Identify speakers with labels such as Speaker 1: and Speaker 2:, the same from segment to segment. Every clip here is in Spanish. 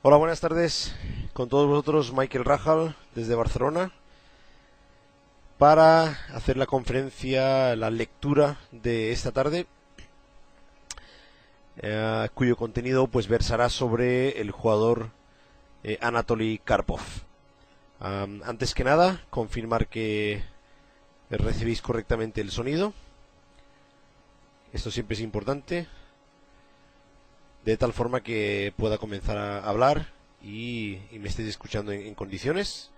Speaker 1: Hola, buenas tardes. Con todos vosotros, Michael Rajal, desde Barcelona, para hacer la conferencia, la lectura de esta tarde, cuyo contenido pues versará sobre el jugador Anatoly Karpov. Antes que nada, confirmar que recibís correctamente el sonido. Esto siempre es importante, de tal forma que pueda comenzar a hablar y me estéis escuchando en condiciones.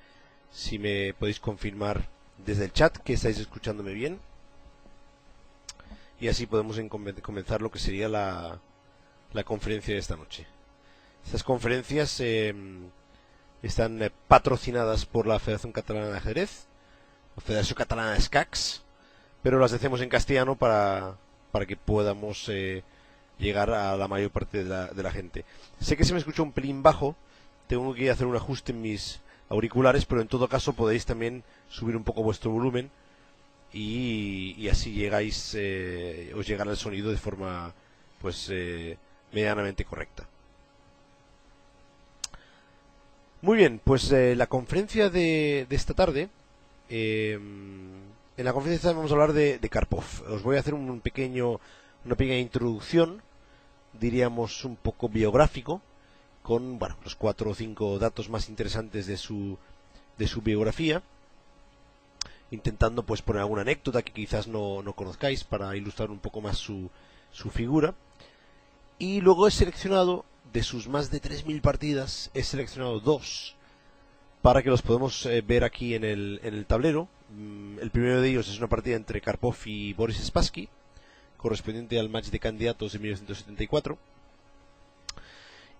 Speaker 1: Si me podéis confirmar desde el chat que estáis escuchándome bien, y así podemos comenzar lo que sería la conferencia de esta noche. Estas conferencias están patrocinadas por la Federación Catalana de Ajedrez, la Federación Catalana de Escacs, pero las hacemos en castellano para que podamos llegar a la mayor parte de la gente. Sé que se me escucha un pelín bajo, tengo que hacer un ajuste en mis auriculares, pero en todo caso podéis también subir un poco vuestro volumen y así llegáis, os llegará el sonido de forma pues medianamente correcta. Muy bien, pues la conferencia de esta tarde, en la conferencia vamos a hablar de Karpov. Os voy a hacer una pequeña introducción, diríamos un poco biográfico, con los 4 o 5 datos más interesantes de su biografía, intentando pues poner alguna anécdota que quizás no conozcáis para ilustrar un poco más su figura. Y luego he seleccionado, de sus más de 3000 partidas, he seleccionado 2 para que los podamos ver aquí en el tablero. El primero de ellos es una partida entre Karpov y Boris Spassky, correspondiente al match de candidatos de 1974,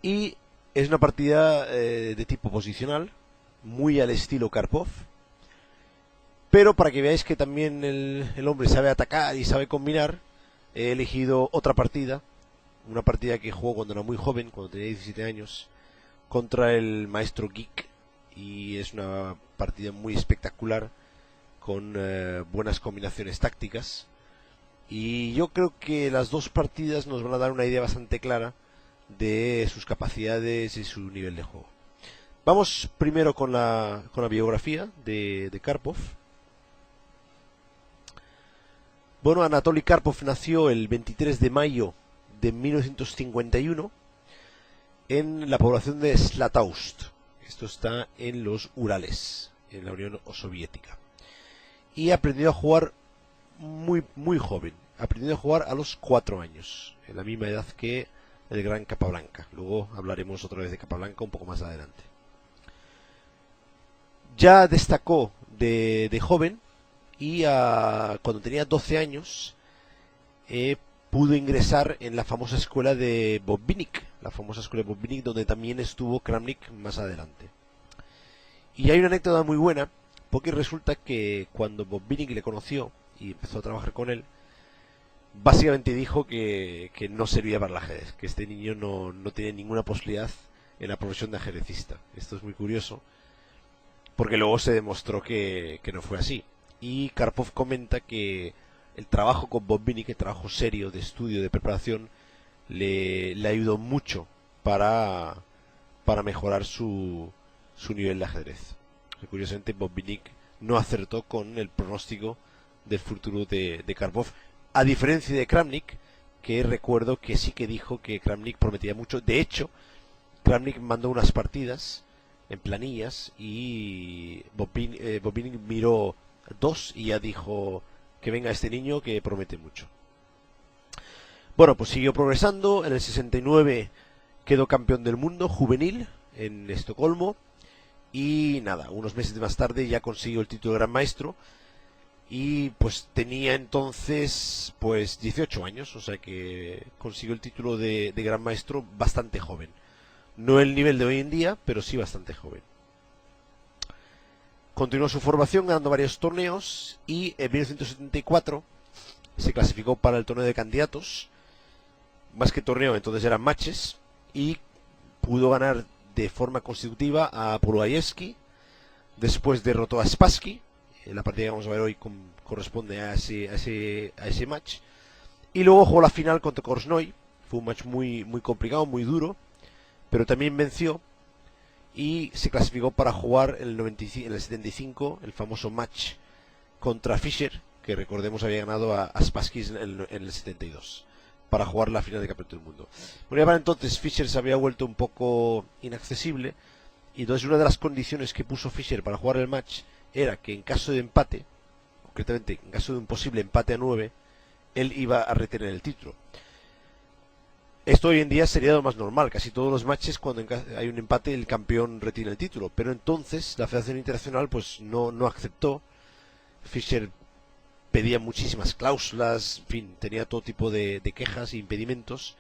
Speaker 1: y es una partida de tipo posicional, muy al estilo Karpov, pero para que veáis que también el hombre sabe atacar y sabe combinar, he elegido otra partida, una partida que jugó cuando era muy joven, cuando tenía 17 años, contra el maestro Geek, y es una partida muy espectacular, con buenas combinaciones tácticas, y yo creo que las dos partidas nos van a dar una idea bastante clara de sus capacidades y su nivel de juego. Vamos primero con la biografía de Karpov. Bueno, Anatoly Karpov nació el 23 de mayo de 1951 en la población de Zlatoust. Esto está en los Urales, en la Unión Soviética. Y aprendió a jugar muy joven. Aprendió a jugar a los 4 años, en la misma edad que el gran Capablanca. Luego hablaremos otra vez de Capablanca un poco más adelante. Ya destacó de joven y cuando tenía 12 años pudo ingresar en la famosa escuela de Botvinnik, donde también estuvo Kramnik más adelante. Y hay una anécdota muy buena, porque resulta que cuando Botvinnik le conoció y empezó a trabajar con él, básicamente dijo que no servía para el ajedrez, que este niño no tiene ninguna posibilidad en la profesión de ajedrecista. Esto es muy curioso, porque luego se demostró que no fue así. Y Karpov comenta que el trabajo con Botvinnik, el trabajo serio de estudio, de preparación, le ayudó mucho para mejorar su nivel de ajedrez. Curiosamente, Botvinnik no acertó con el pronóstico del futuro de Karpov, a diferencia de Kramnik, que recuerdo que sí que dijo que Kramnik prometía mucho. De hecho, Kramnik mandó unas partidas en planillas y Botvinnik miró 2 y ya dijo que venga este niño que promete mucho. Bueno, pues siguió progresando. En el 69 quedó campeón del mundo juvenil en Estocolmo y nada, unos meses más tarde ya consiguió el título de Gran Maestro. Y pues tenía entonces pues 18 años, o sea que consiguió el título de Gran Maestro bastante joven. No el nivel de hoy en día, pero sí bastante joven. Continuó su formación ganando varios torneos y en 1974 se clasificó para el torneo de candidatos. Más que torneo, entonces eran matches, y pudo ganar de forma consecutiva a Pulaevski. Después derrotó a Spassky. La partida que vamos a ver hoy corresponde a ese match. Y luego jugó la final contra Korchnoi. Fue un match muy complicado, muy duro, pero también venció y se clasificó para jugar en en el 75 el famoso match contra Fischer, que recordemos había ganado a Spassky en el 72 para jugar la final de Campeonato del Mundo. Bueno, ya para entonces Fischer se había vuelto un poco inaccesible, y entonces una de las condiciones que puso Fischer para jugar el match era que en caso de empate, concretamente en caso de un posible empate a 9, él iba a retener el título. Esto hoy en día sería lo más normal, casi todos los matches cuando hay un empate el campeón retiene el título, pero entonces la Federación Internacional pues no aceptó. Fischer pedía muchísimas cláusulas, en fin, tenía todo tipo de quejas e impedimentos,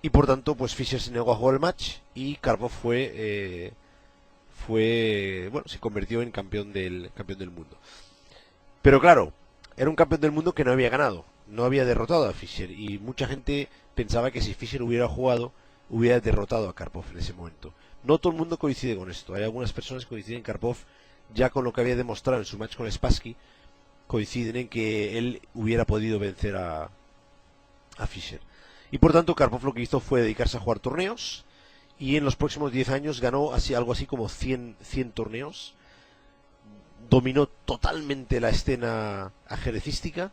Speaker 1: y por tanto pues Fischer se negó a jugar el match y Karpov bueno, se convirtió en campeón del mundo. Pero claro, era un campeón del mundo que no había ganado, no había derrotado a Fischer, y mucha gente pensaba que si Fischer hubiera jugado, hubiera derrotado a Karpov en ese momento. No todo el mundo coincide con esto. Hay algunas personas que coinciden en Karpov, ya con lo que había demostrado en su match con Spassky, coinciden en que él hubiera podido vencer a Fischer. Y por tanto Karpov lo que hizo fue dedicarse a jugar torneos, y en los próximos 10 años ganó algo así como 100 torneos. Dominó totalmente la escena ajedrecística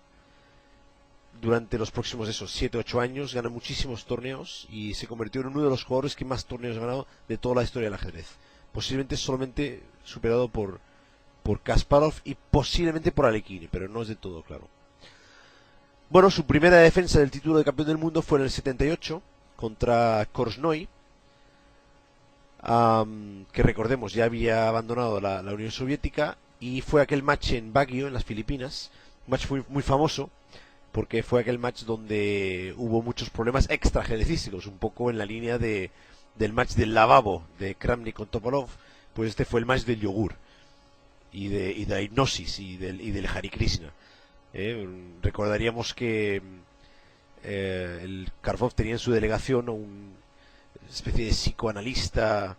Speaker 1: durante los próximos 7-8 años, ganó muchísimos torneos y se convirtió en uno de los jugadores que más torneos ha ganado de toda la historia del ajedrez. Posiblemente solamente superado por Kasparov y posiblemente por Alekhine, pero no es de todo claro. Bueno, su primera defensa del título de campeón del mundo fue en el 78 contra Korchnoi, que recordemos ya había abandonado la Unión Soviética, y fue aquel match en Baguio, en las Filipinas, un match muy famoso, porque fue aquel match donde hubo muchos problemas extra-ajedrecísticos, un poco en la línea del match del lavabo de Kramnik con Topalov. Pues este fue el match del yogur y de la hipnosis y del Hare Krishna. Recordaríamos que el Karpov tenía en su delegación a una especie de psicoanalista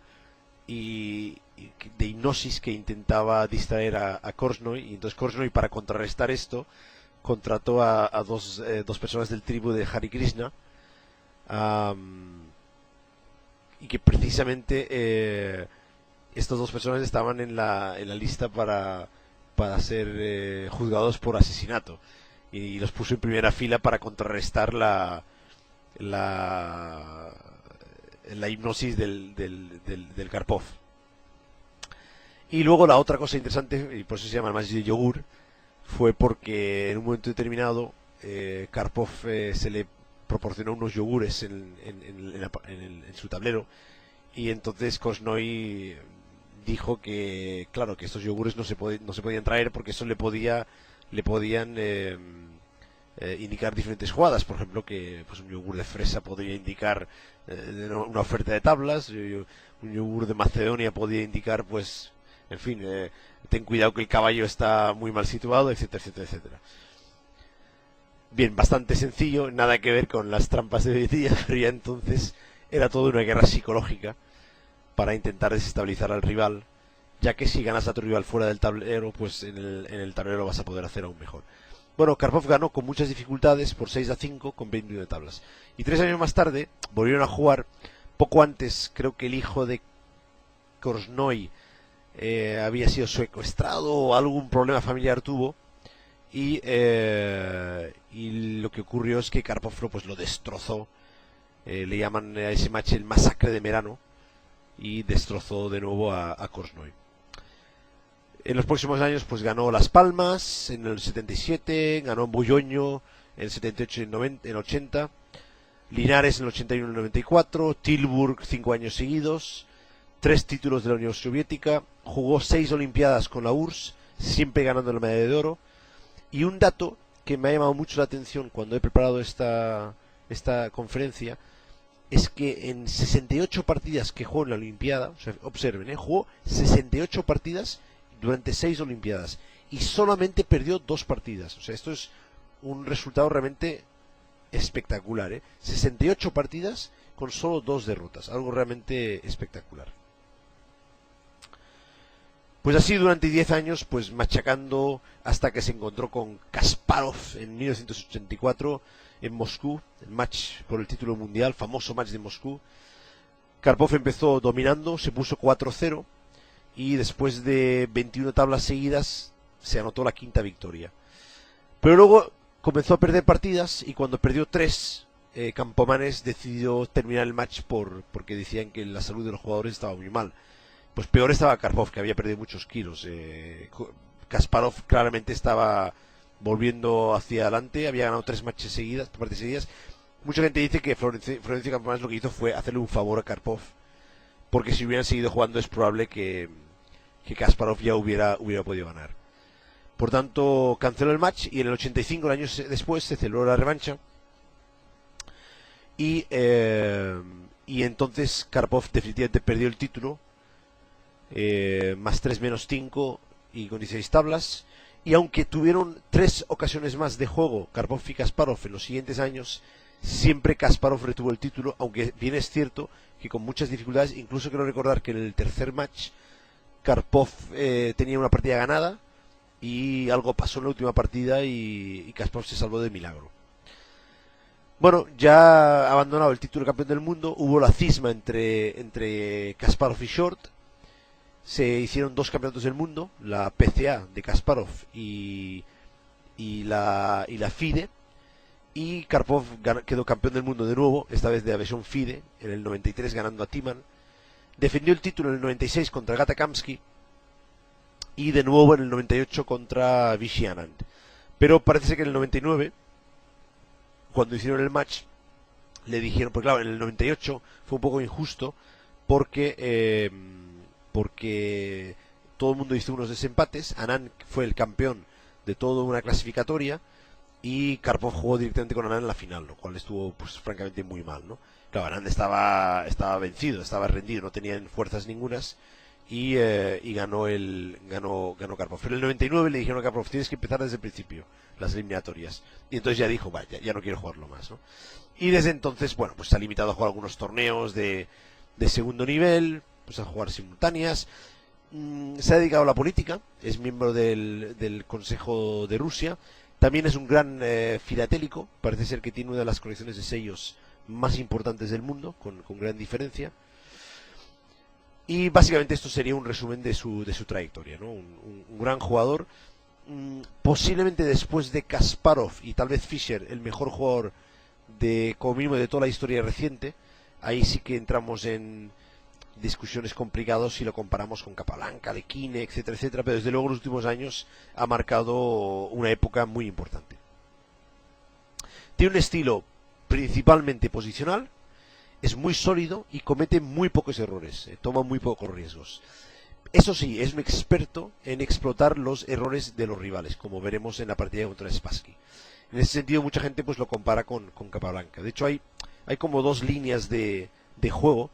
Speaker 1: y de hipnosis que intentaba distraer a Korchnoi, y entonces Korchnoi, para contrarrestar esto, contrató a dos personas del tribu de Hare Krishna, y que precisamente estas dos personas estaban en la lista para ser juzgados por asesinato, y los puso en primera fila para contrarrestar la hipnosis del Karpov. Y luego la otra cosa interesante, y por eso se llama el match de yogur, fue porque en un momento determinado Karpov se le proporcionó unos yogures en su tablero, y entonces Korchnoi dijo que, claro, que estos yogures no se podían traer porque eso le podían indicar diferentes jugadas. Por ejemplo, que pues un yogur de fresa podría indicar una oferta de tablas, un yogur de Macedonia podría indicar, pues, en fin, ten cuidado que el caballo está muy mal situado, etcétera, etcétera, etcétera. Bien, bastante sencillo, nada que ver con las trampas de hoy día, pero ya entonces era toda una guerra psicológica para intentar desestabilizar al rival, ya que si ganas a tu rival fuera del tablero, pues en el tablero vas a poder hacer aún mejor. Bueno, Karpov ganó con muchas dificultades por 6-5 con 21 tablas. Y 3 años más tarde volvieron a jugar. Poco antes, creo que el hijo de Korchnoi había sido secuestrado o algún problema familiar tuvo. Y lo que ocurrió es que Karpov pues lo destrozó. Le llaman a ese match el masacre de Merano. Y destrozó de nuevo a Korchnoi. En los próximos años pues ganó Las Palmas en el 77, ganó Boulogne en el 78 y en el 80, Linares en el 81 y el 94, Tilburg 5 años seguidos, 3 títulos de la Unión Soviética, jugó 6 Olimpiadas con la URSS, siempre ganando la medalla de oro. Y un dato que me ha llamado mucho la atención cuando he preparado esta conferencia es que en 68 partidas que jugó en la Olimpiada, o sea, observen, jugó 68 partidas durante 6 Olimpiadas y solamente perdió 2 partidas. O sea, esto es un resultado realmente espectacular, 68 partidas con solo 2 derrotas, algo realmente espectacular. Pues así durante 10 años, pues machacando hasta que se encontró con Kasparov en 1984 en Moscú, el match por el título mundial, famoso match de Moscú. Karpov empezó dominando, se puso 4-0 y después de 21 tablas seguidas se anotó la quinta victoria. Pero luego comenzó a perder partidas y cuando perdió 3, Campomanes decidió terminar el match porque decían que la salud de los jugadores estaba muy mal. Pues peor estaba Karpov, que había perdido muchos kilos. Kasparov claramente estaba volviendo hacia adelante, había ganado 3 matches seguidas, partidas seguidas. Mucha gente dice que Florencio Campomanes lo que hizo fue hacerle un favor a Karpov, porque si hubieran seguido jugando es probable que Kasparov ya hubiera podido ganar. Por tanto, canceló el match y en el 85, años después, se celebró la revancha. Y entonces Karpov definitivamente perdió el título, más 3 menos 5 y con 16 tablas. Y aunque tuvieron 3 ocasiones más de juego Karpov y Kasparov en los siguientes años, siempre Kasparov retuvo el título, aunque bien es cierto que con muchas dificultades. Incluso quiero recordar que en el tercer match Karpov tenía una partida ganada y algo pasó en la última partida y Kasparov se salvó de milagro. Bueno, ya abandonado el título de campeón del mundo, hubo la cisma entre Kasparov y Short. Se hicieron 2 campeonatos del mundo, la PCA de Kasparov y la FIDE. Y Karpov quedó campeón del mundo de nuevo, esta vez de la versión FIDE, en el 93 ganando a Timan. Defendió el título en el 96 contra Gata Kamsky y de nuevo en el 98 contra Vichy Anand. Pero parece ser que en el 99, cuando hicieron el match, le dijeron, pues claro, en el 98 fue un poco injusto porque todo el mundo hizo unos desempates. Anand fue el campeón de toda una clasificatoria y Karpov jugó directamente con Anand en la final, lo cual estuvo pues francamente muy mal, ¿no? Claro, Anand estaba vencido, estaba rendido, no tenía fuerzas ningunas y ganó Karpov. Pero en el 99 le dijeron a Karpov, tienes que empezar desde el principio las eliminatorias. Y entonces ya dijo, vaya, ya no quiero jugarlo más, ¿no? Y desde entonces, bueno, pues se ha limitado a jugar algunos torneos de segundo nivel, pues a jugar simultáneas. Se ha dedicado a la política, es miembro del Consejo de Rusia. También es un gran filatélico, parece ser que tiene una de las colecciones de sellos más importantes del mundo, con gran diferencia. Y básicamente esto sería un resumen de su trayectoria, ¿no? Un gran jugador, posiblemente después de Kasparov y tal vez Fischer, el mejor jugador como mínimo de toda la historia reciente. Ahí sí que entramos en discusiones complicadas si lo comparamos con Capablanca, Lekine, etcétera, etcétera, pero desde luego en los últimos años ha marcado una época muy importante. Tiene un estilo principalmente posicional, es muy sólido y comete muy pocos errores, toma muy pocos riesgos. Eso sí, es un experto en explotar los errores de los rivales, como veremos en la partida contra Spassky. En ese sentido, mucha gente pues lo compara con Capablanca. De hecho, hay como 2 líneas de juego.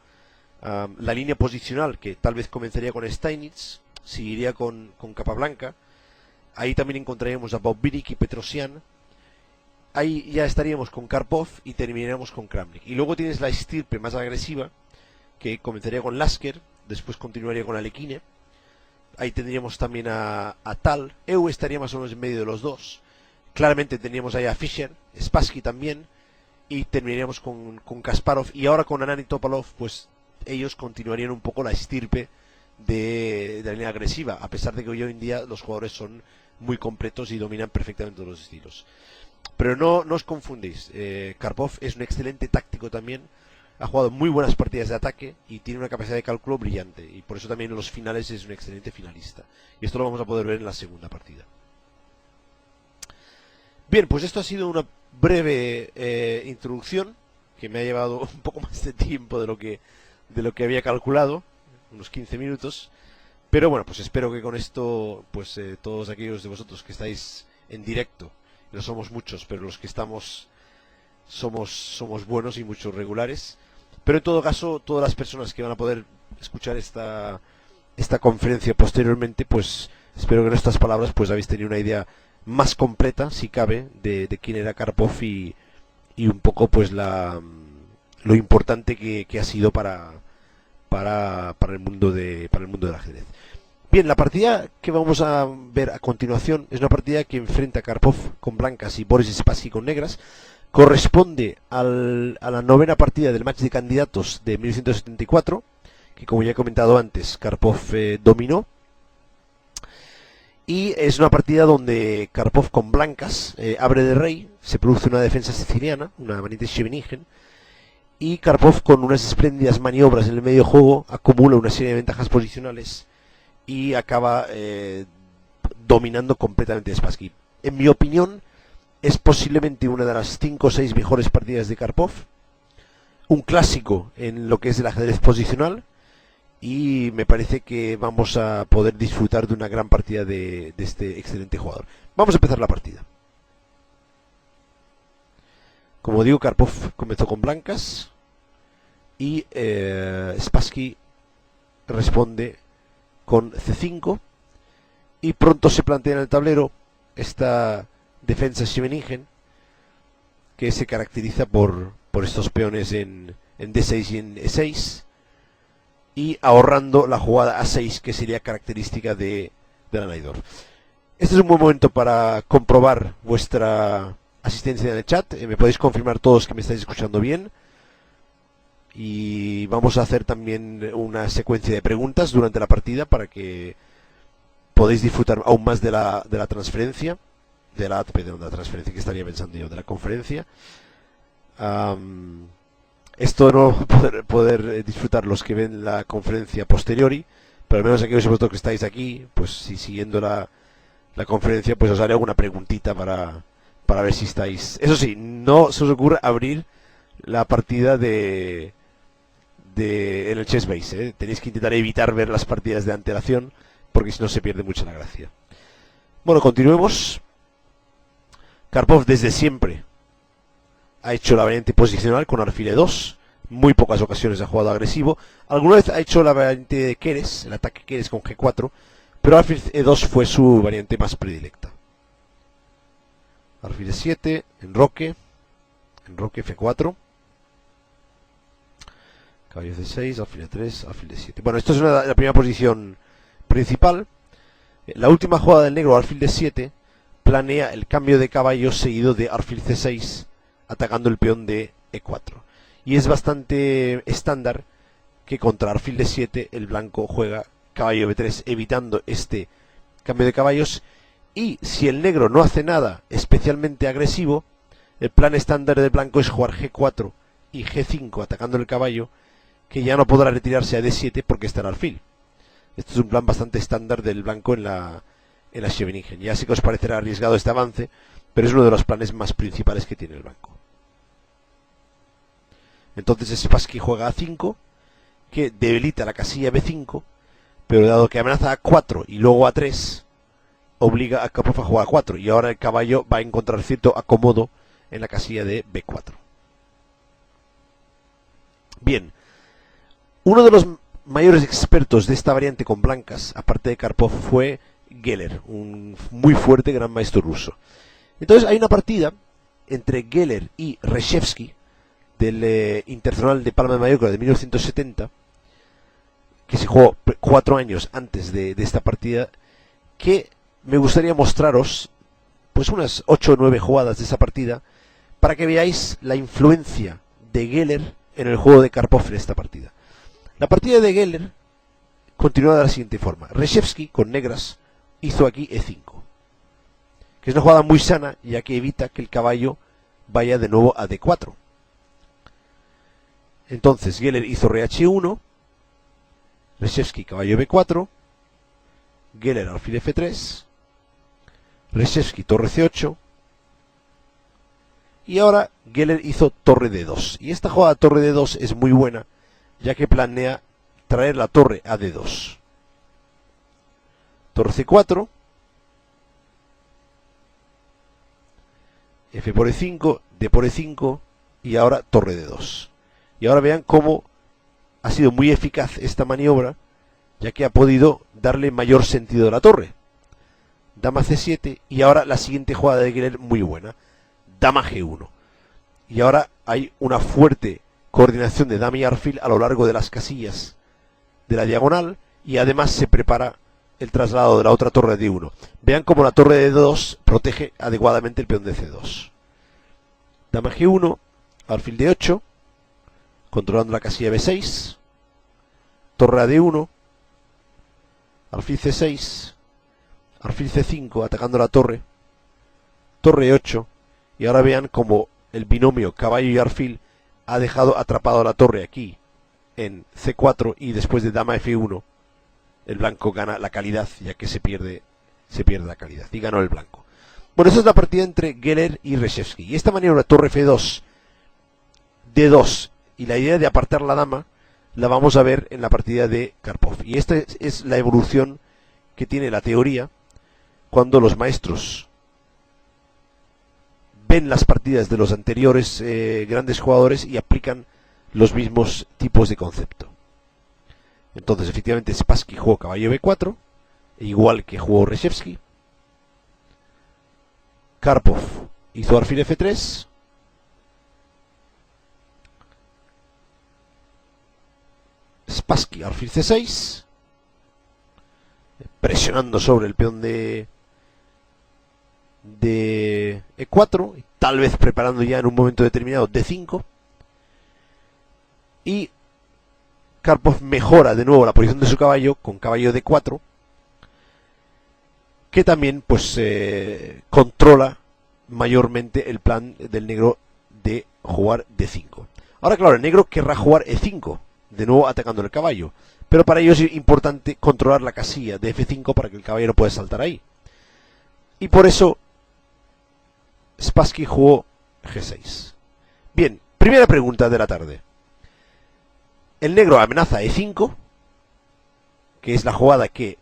Speaker 1: La línea posicional, que tal vez comenzaría con Steinitz, seguiría con Capablanca. Ahí también encontraríamos a Bobinic y Petrosian. Ahí ya estaríamos con Karpov y terminaríamos con Kramnik. Y luego tienes la estirpe más agresiva, que comenzaría con Lasker, después continuaría con Alekhine. Ahí tendríamos también a Tal. Eu estaría más o menos en medio de los dos. Claramente tendríamos ahí a Fischer, Spassky también, y terminaríamos con Kasparov. Y ahora con Anand y Topalov, pues ellos continuarían un poco la estirpe de la línea agresiva, a pesar de que hoy en día los jugadores son muy completos y dominan perfectamente los estilos. Pero no os confundéis, Karpov es un excelente táctico también, ha jugado muy buenas partidas de ataque y tiene una capacidad de cálculo brillante, y por eso también en los finales es un excelente finalista. Y esto lo vamos a poder ver en la segunda partida. Bien, pues esto ha sido una breve introducción, que me ha llevado un poco más de tiempo de lo que había calculado, unos 15 minutos. Pero bueno, pues espero que con esto, pues todos aquellos de vosotros que estáis en directo, no somos muchos, pero los que estamos somos buenos y muchos regulares. Pero en todo caso, todas las personas que van a poder escuchar esta conferencia posteriormente, pues espero que en estas palabras pues habéis tenido una idea más completa, si cabe, de quién era Karpov y un poco pues lo importante que ha sido para el mundo del ajedrez. Bien, la partida que vamos a ver a continuación es una partida que enfrenta a Karpov con blancas y Boris Spassky con negras. corresponde a la novena partida del match de candidatos de 1974, que como ya he comentado antes, Karpov dominó. Y es una partida donde Karpov con blancas abre de rey, se produce una defensa siciliana, una variante Scheveningen, y Karpov con unas espléndidas maniobras en el medio juego acumula una serie de ventajas posicionales y acaba dominando completamente a Spassky. En mi opinión, es posiblemente una de las 5 o 6 mejores partidas de Karpov, un clásico en lo que es el ajedrez posicional, y me parece que vamos a poder disfrutar de una gran partida de este excelente jugador. Vamos a empezar la partida. Como digo, Karpov comenzó con blancas y Spassky responde con C5, y pronto se plantea en el tablero esta defensa Scheveningen, que se caracteriza por estos peones en D6 y en E6, y ahorrando la jugada A6, que sería característica de la Najdorf. Este es un buen momento para comprobar vuestra asistencia en el chat. Me podéis confirmar todos que me estáis escuchando bien. Y vamos a hacer también una secuencia de preguntas durante la partida para que podáis disfrutar aún más de la transferencia. De la transferencia, que estaría pensando yo, de la conferencia. Esto no poder disfrutar los que ven la conferencia posteriori, pero al menos aquellos de vosotros que estáis aquí, pues si siguiendo la conferencia, pues os haré alguna preguntita para ver si estáis. Eso sí, no se os ocurra abrir la partida en el Chessbase, ¿eh? Tenéis que intentar evitar ver las partidas de antelación, porque si no se pierde mucha la gracia. Bueno, continuemos. Karpov desde siempre ha hecho la variante posicional con alfil E2. Muy pocas ocasiones ha jugado agresivo. Alguna vez ha hecho la variante de Keres, el ataque Keres con G4, pero alfil E2 fue su variante más predilecta. Alfil E7, enroque F4, caballo C6, alfil E3, alfil D7. Bueno, esto es la primera posición principal. La última jugada del negro, alfil D7, planea el cambio de caballo seguido de alfil C6, atacando el peón de E4. Y es bastante estándar que contra alfil D7 el blanco juega caballo B3, evitando este cambio de caballos. Y si el negro no hace nada especialmente agresivo, el plan estándar del blanco es jugar G4 y G5 atacando el caballo, que ya no podrá retirarse a D7 porque está en alfil. Este es un plan bastante estándar del blanco en la Scheveningen. Ya sé que os parecerá arriesgado este avance, pero es uno de los planes más principales que tiene el blanco. Entonces Spassky juega A5, que debilita la casilla B5, pero dado que amenaza A4 y luego A3, obliga a Karpov a jugar A4, y ahora el caballo va a encontrar cierto acomodo en la casilla de B4. Bien, uno de los mayores expertos de esta variante con blancas, aparte de Karpov, fue Geller, un muy fuerte gran maestro ruso. Entonces hay una partida entre Geller y Reshevsky del Internacional de Palma de Mallorca de 1970, que se jugó 4 años antes de esta partida, que me gustaría mostraros pues unas 8 o 9 jugadas de esa partida para que veáis la influencia de Geller en el juego de Karpov en esta partida. La partida de Geller continúa de la siguiente forma. Reshevsky con negras hizo aquí E5, que es una jugada muy sana, ya que evita que el caballo vaya de nuevo a D4. Entonces Geller hizo RH1, Reshevsky caballo B4, Geller alfil F3, Reshevsky torre C8, y ahora Geller hizo torre D2. Y esta jugada torre D2 es muy buena, ya que planea traer la torre a D2. Torre C4, F por E5, D por E5, y ahora torre D2. Y ahora vean cómo ha sido muy eficaz esta maniobra, ya que ha podido darle mayor sentido a la torre. Dama C7, y ahora la siguiente jugada de Geller muy buena, Dama G1. Y ahora hay una fuerte coordinación de dama y alfil a lo largo de las casillas de la diagonal, y además se prepara el traslado de la otra torre de D1. Vean cómo la torre de D2 protege adecuadamente el peón de C2. Dama G1, alfil D8, controlando la casilla B6, torre a D1, alfil C6, alfil C5, atacando la torre, torre E8, y ahora vean como el binomio caballo y alfil ha dejado atrapado la torre aquí en C4, y después de dama F1 el blanco gana la calidad, ya que se pierde la calidad, y ganó el blanco. Bueno, esta es la partida entre Geller y Reshevsky, y esta maniobra torre F2, D2, y la idea de apartar la dama la vamos a ver en la partida de Karpov, y esta es la evolución que tiene la teoría cuando los maestros ven las partidas de los anteriores grandes jugadores y aplican los mismos tipos de concepto. Entonces, efectivamente, Spassky jugó caballo B4, igual que jugó Reshevsky. Karpov hizo alfil F3. Spassky alfil C6, presionando sobre el peón de E4, y tal vez preparando ya en un momento determinado D5, y Karpov mejora de nuevo la posición de su caballo con caballo D4, que también pues controla mayormente el plan del negro de jugar D5. Ahora claro, el negro querrá jugar E5, de nuevo atacando el caballo, pero para ello es importante controlar la casilla de F5 para que el caballero pueda saltar ahí, y por eso Spassky jugó G6. Bien, primera pregunta de la tarde. El negro amenaza E5, que es la jugada que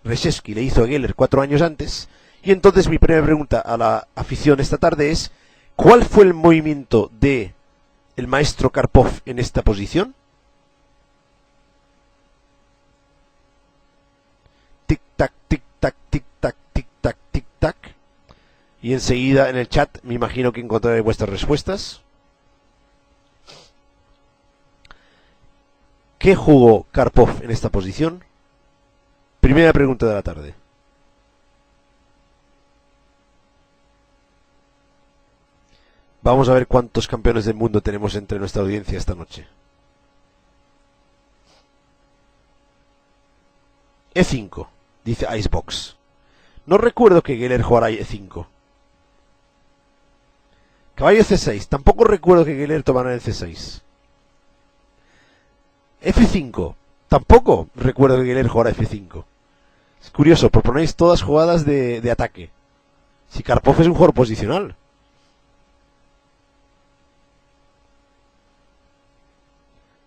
Speaker 1: Reshevsky le hizo a Geller 4 años antes, y entonces mi primera pregunta a la afición esta tarde es: ¿cuál fue el movimiento de el maestro Karpov en esta posición? Tic-tac, tic-tac, tic-tac, tic-tac, tic-tac. Y enseguida en el chat me imagino que encontraré vuestras respuestas. ¿Qué jugó Karpov en esta posición? Primera pregunta de la tarde. Vamos a ver cuántos campeones del mundo tenemos entre nuestra audiencia esta noche. E5, dice Icebox. No recuerdo que Geller jugara E5. Caballo C6, tampoco recuerdo que Geller tomara el C6. F5, tampoco recuerdo que Geller jugara F5. Es curioso, proponéis todas jugadas de ataque, si Karpov es un jugador posicional.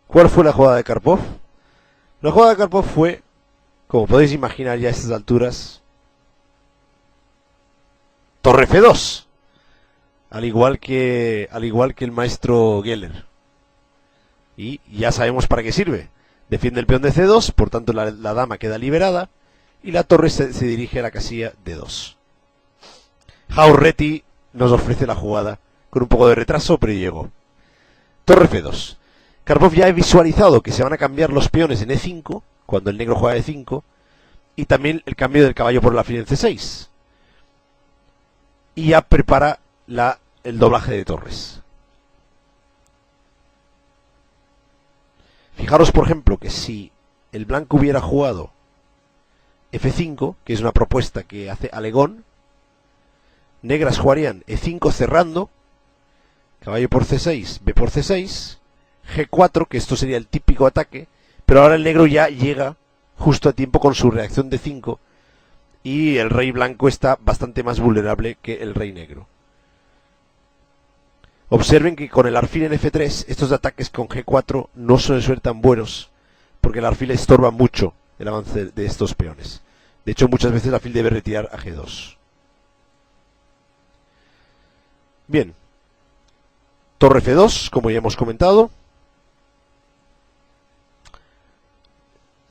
Speaker 1: ¿Cuál fue la jugada de Karpov? La jugada de Karpov fue, como podéis imaginar ya a estas alturas, torre F2, al igual que el maestro Geller. Y ya sabemos para qué sirve. Defiende el peón de C2, por tanto la dama queda liberada y la torre se dirige a la casilla D2. Jauregui nos ofrece la jugada con un poco de retraso, pero llegó. Torre F2. Karpov ya ha visualizado que se van a cambiar los peones en E5, cuando el negro juega E5, y también el cambio del caballo por el alfil en C6. Y ya prepara el doblaje de torres. Fijaros, por ejemplo, que si el blanco hubiera jugado F5, que es una propuesta que hace Alegón, negras jugarían E5 cerrando, caballo por C6, B por C6, G4, que esto sería el típico ataque, pero ahora el negro ya llega justo a tiempo con su reacción de 5 y el rey blanco está bastante más vulnerable que el rey negro. Observen que con el alfil en F3 estos ataques con G4 no suelen ser tan buenos, porque el alfil estorba mucho el avance de estos peones. De hecho, muchas veces el alfil debe retirar a G2. Bien, torre F2, como ya hemos comentado.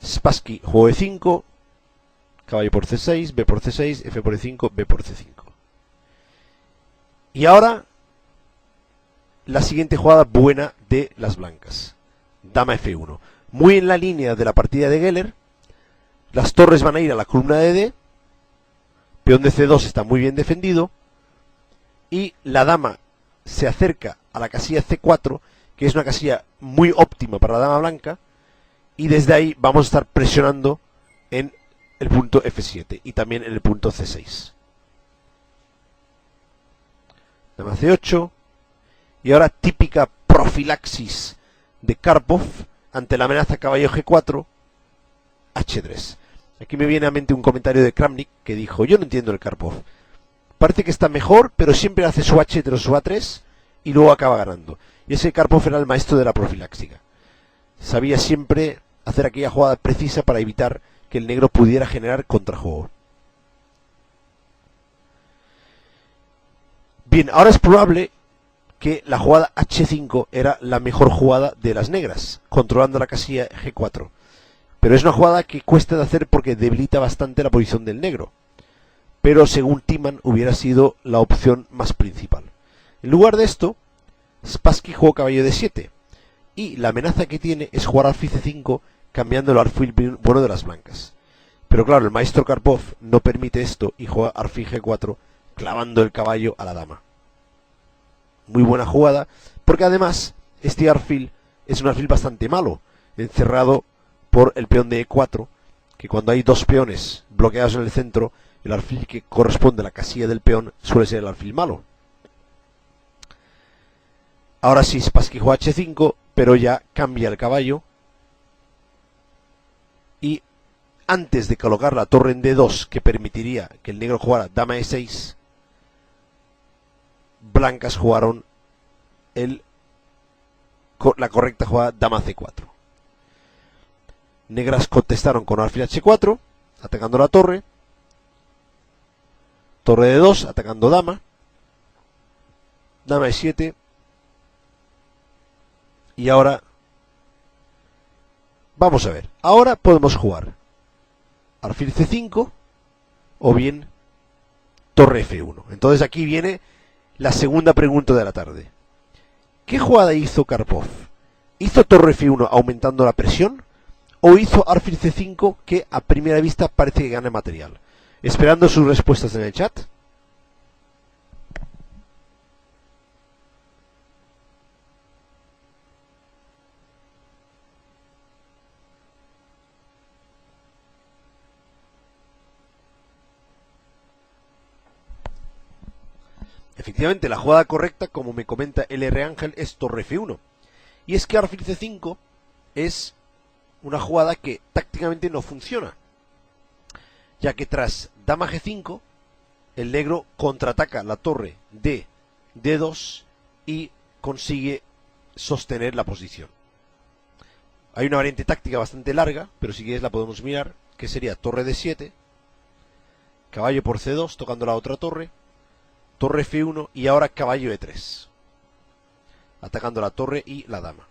Speaker 1: Spassky jugó E5, caballo por C6, B por C6, F por E5, B por C5. Y ahora la siguiente jugada buena de las blancas. Dama F1. Muy en la línea de la partida de Geller. Las torres van a ir a la columna de D. Peón de C2 está muy bien defendido. Y la dama se acerca a la casilla C4, que es una casilla muy óptima para la dama blanca, y desde ahí vamos a estar presionando en el punto F7 y también en el punto C6. Dama C8, y ahora típica profilaxis de Karpov ante la amenaza caballo G4, H3. Aquí me viene a mente un comentario de Kramnik que dijo: yo no entiendo el Karpov. Parece que está mejor, pero siempre hace su H3 o su A3 y luego acaba ganando. Y ese Karpov era el maestro de la profiláctica. Sabía siempre hacer aquella jugada precisa para evitar que el negro pudiera generar contrajuego. Bien, ahora es probable que la jugada H5 era la mejor jugada de las negras, controlando la casilla G4. Pero es una jugada que cuesta de hacer porque debilita bastante la posición del negro. Pero según Timan hubiera sido la opción más principal. En lugar de esto, Spassky jugó caballo D7. Y la amenaza que tiene es jugar alfil C5 cambiando el alfil bueno de las blancas. Pero claro, el maestro Karpov no permite esto y juega alfil G4 clavando el caballo a la dama. Muy buena jugada, porque además este alfil es un alfil bastante malo, encerrado por el peón de E4, que cuando hay dos peones bloqueados en el centro, el alfil que corresponde a la casilla del peón suele ser el alfil malo. Ahora sí, Spassky juega H5, pero ya cambia el caballo. Y antes de colocar la torre en D2, que permitiría que el negro jugara dama E6, blancas jugaron la correcta jugada dama C4. Negras contestaron con alfil H4, atacando la torre. Torre D2, atacando dama. Dama E7. Y ahora vamos a ver. Ahora podemos jugar alfil C5 o bien torre F1. Entonces aquí viene la segunda pregunta de la tarde. ¿Qué jugada hizo Karpov? ¿Hizo torre F1 aumentando la presión? ¿O hizo alfil C5 que a primera vista parece que gana material? Esperando sus respuestas en el chat. Efectivamente, la jugada correcta, como me comenta LR Ángel, es torre F1. Y es que alfil C5 es una jugada que tácticamente no funciona, ya que tras dama G5, el negro contraataca la torre de D2 y consigue sostener la posición. Hay una variante táctica bastante larga, pero si quieres la podemos mirar, que sería torre D7, caballo por C2, tocando la otra torre, torre F1 y ahora caballo E3, atacando la torre y la dama.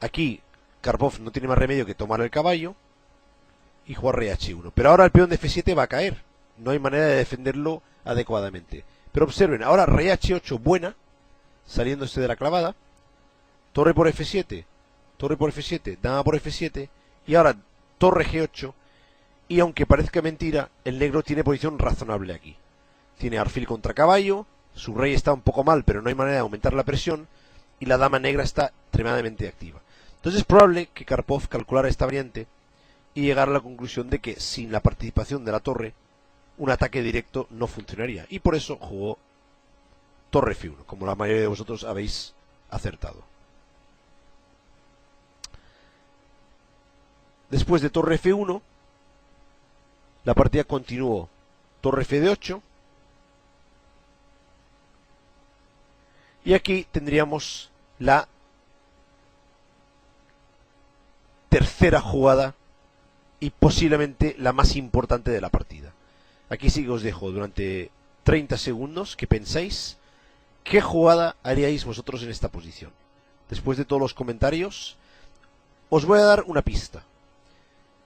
Speaker 1: Aquí Karpov no tiene más remedio que tomar el caballo y jugar rey H1. Pero ahora el peón de F7 va a caer. No hay manera de defenderlo adecuadamente. Pero observen, ahora rey H8 buena, saliéndose de la clavada. Torre por F7, torre por F7, dama por F7 y ahora torre G8. Y aunque parezca mentira, el negro tiene posición razonable aquí. Tiene alfil contra caballo, su rey está un poco mal, pero no hay manera de aumentar la presión, y la dama negra está extremadamente activa. Entonces es probable que Karpov calculara esta variante y llegara a la conclusión de que sin la participación de la torre, un ataque directo no funcionaría. Y por eso jugó torre F1, como la mayoría de vosotros habéis acertado. Después de torre F1, la partida continuó torre F8. Y aquí tendríamos la tercera jugada y posiblemente la más importante de la partida. Aquí sí que os dejo durante 30 segundos que pensáis qué jugada haríais vosotros en esta posición. Después de todos los comentarios, os voy a dar una pista.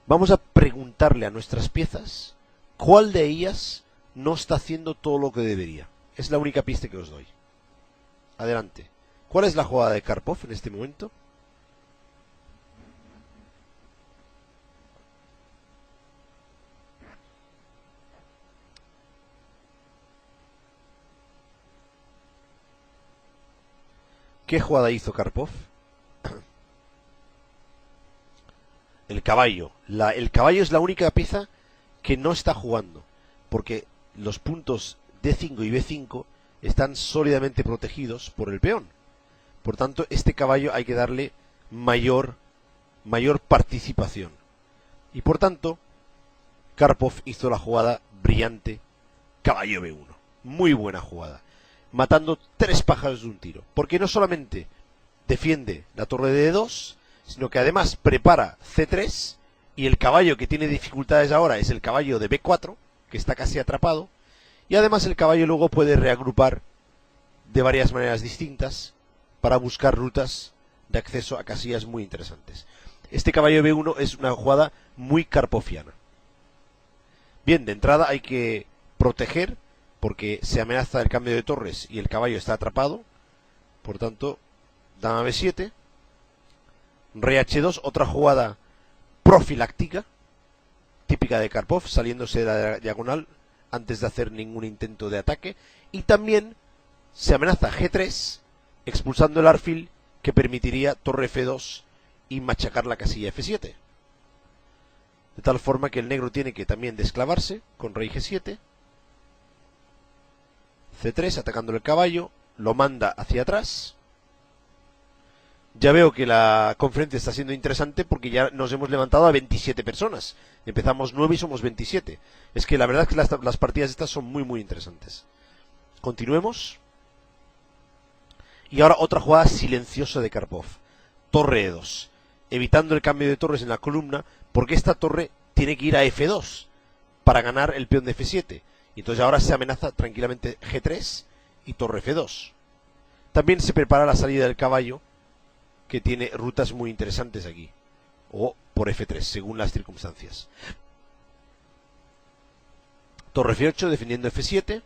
Speaker 1: Vamos a preguntarle a nuestras piezas cuál de ellas no está haciendo todo lo que debería. Es la única pista que os doy. Adelante. ¿Cuál es la jugada de Karpov en este momento? ¿Qué jugada hizo Karpov? El caballo. El caballo es la única pieza que no está jugando, porque los puntos D5 y B5 están sólidamente protegidos por el peón. Por tanto, este caballo hay que darle mayor participación. Y por tanto, Karpov hizo la jugada brillante caballo B1. Muy buena jugada. Matando 3 pájaros de un tiro. Porque no solamente defiende la torre de D2, sino que además prepara C3 y el caballo que tiene dificultades ahora es el caballo de B4, que está casi atrapado, y además el caballo luego puede reagrupar de varias maneras distintas para buscar rutas de acceso a casillas muy interesantes. Este caballo B1 es una jugada muy karpoviana. Bien, de entrada hay que proteger porque se amenaza el cambio de torres y el caballo está atrapado. Por tanto, dama B7, rey H2, otra jugada profiláctica, típica de Karpov, saliéndose de la diagonal antes de hacer ningún intento de ataque. Y también se amenaza G3, expulsando el alfil que permitiría torre F2 y machacar la casilla F7. De tal forma que el negro tiene que también desclavarse con rey G7. C3 atacando el caballo, lo manda hacia atrás. Ya veo que la conferencia está siendo interesante porque ya nos hemos levantado a 27 personas. Empezamos 9 y somos 27. Es que la verdad es que las partidas estas son muy interesantes. Continuemos. Y ahora otra jugada silenciosa de Karpov. Torre E2. Evitando el cambio de torres en la columna porque esta torre tiene que ir a F2 para ganar el peón de F7. Y entonces ahora se amenaza tranquilamente G3 y torre F2. También se prepara la salida del caballo, que tiene rutas muy interesantes aquí. O por F3, según las circunstancias. Torre F8 defendiendo F7.